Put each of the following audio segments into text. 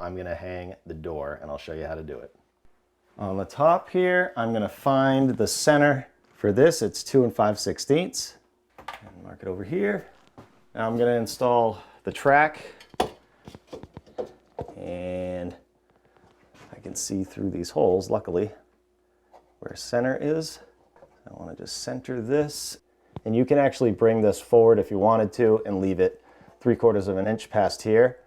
I'm going to hang the door, and I'll show you how to do it. On the top here, I'm going to find the center for this. It's 2 5/16. And mark it over here. Now I'm going to install the track, and I can see through these holes, luckily, where center is. I want to just center this, and you can actually bring this forward if you wanted to and leave it 3/4 of an inch past here.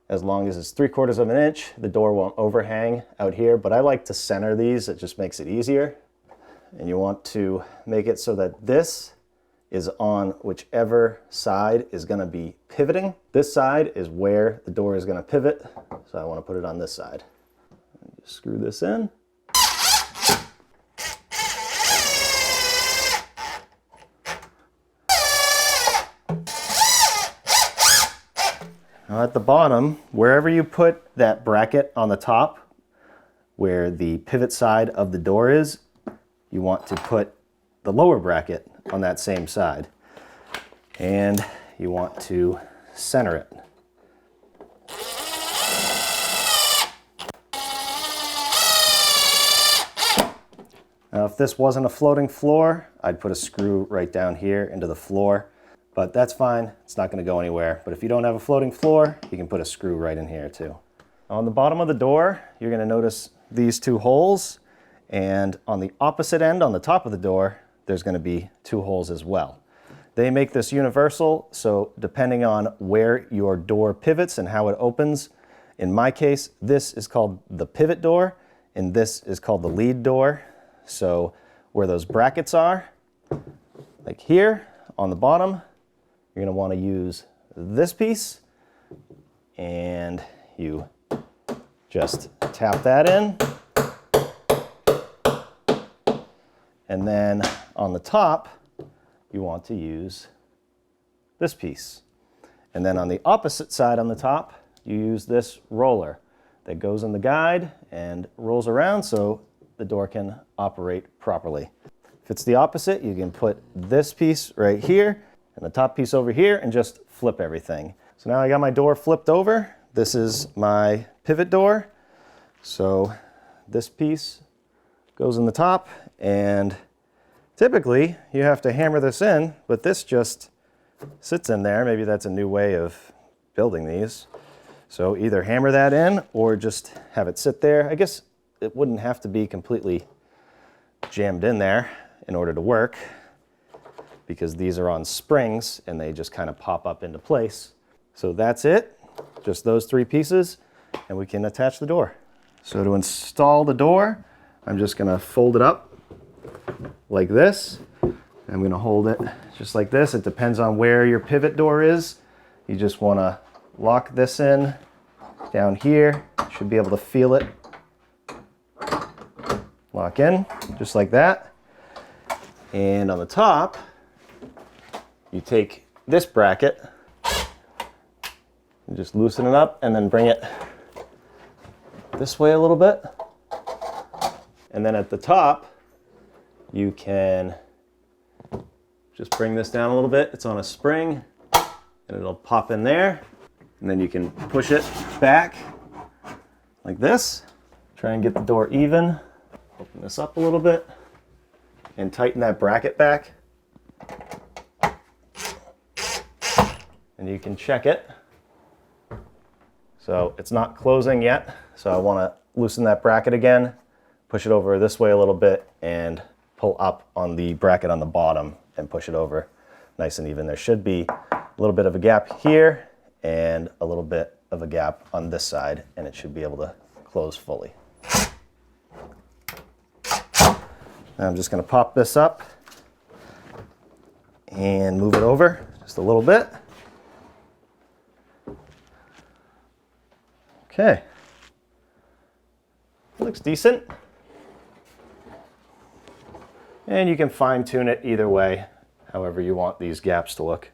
As long as it's 3/4 of an inch, the door won't overhang out here, but I like to center these. It just makes it easier. And you want to make it so that this is on whichever side is going to be pivoting. This side is where the door is going to pivot, so I want to put it on this side. Just screw this in. Now at the bottom, wherever you put that bracket on the top, where the pivot side of the door is, you want to put the lower bracket on that same side. And you want to center it. Now if this wasn't a floating floor, I'd put a screw right down here into the floor. But that's fine, it's not going to go anywhere. But if you don't have a floating floor, you can put a screw right in here too. On the bottom of the door, you're going to notice these 2 holes. And on the opposite end, on the top of the door, there's going to be 2 holes as well. They make this universal, so depending on where your door pivots and how it opens, in my case, this is called the pivot door, and this is called the lead door. So where those brackets are, like here on the bottom, you're going to want to use this piece, and you just tap that in. And then on the top, you want to use this piece. And then on the opposite side on the top, you use this roller that goes in the guide and rolls around so the door can operate properly. If it's the opposite, you can put this piece right here and the top piece over here and just flip everything. So now I got my door flipped over. This is my pivot door. So this piece goes in the top, and typically you have to hammer this in, but this just sits in there. Maybe that's a new way of building these. So either hammer that in or just have it sit there. I guess it wouldn't have to be completely jammed in there in order to work, because these are on springs and they just kind of pop up into place. So that's it, just those 3 pieces, and we can attach the door. So to install the door, I'm just gonna fold it up like this. I'm gonna hold it just like this. It depends on where your pivot door is. You just wanna lock this in down here. Should be able to feel it lock in, just like that. And on the top, you take this bracket and just loosen it up and then bring it this way a little bit. And then at the top, you can just bring this down a little bit. It's on a spring and it'll pop in there. And then you can push it back like this. Try and get the door even. Open this up a little bit and tighten that bracket back. And you can check it. So it's not closing yet. So I want to loosen that bracket again, push it over this way a little bit, and pull up on the bracket on the bottom and push it over nice and even. There should be a little bit of a gap here and a little bit of a gap on this side, and it should be able to close fully. Now I'm just going to pop this up and move it over just a little bit. Okay, it looks decent. And you can fine tune it either way, however you want these gaps to look.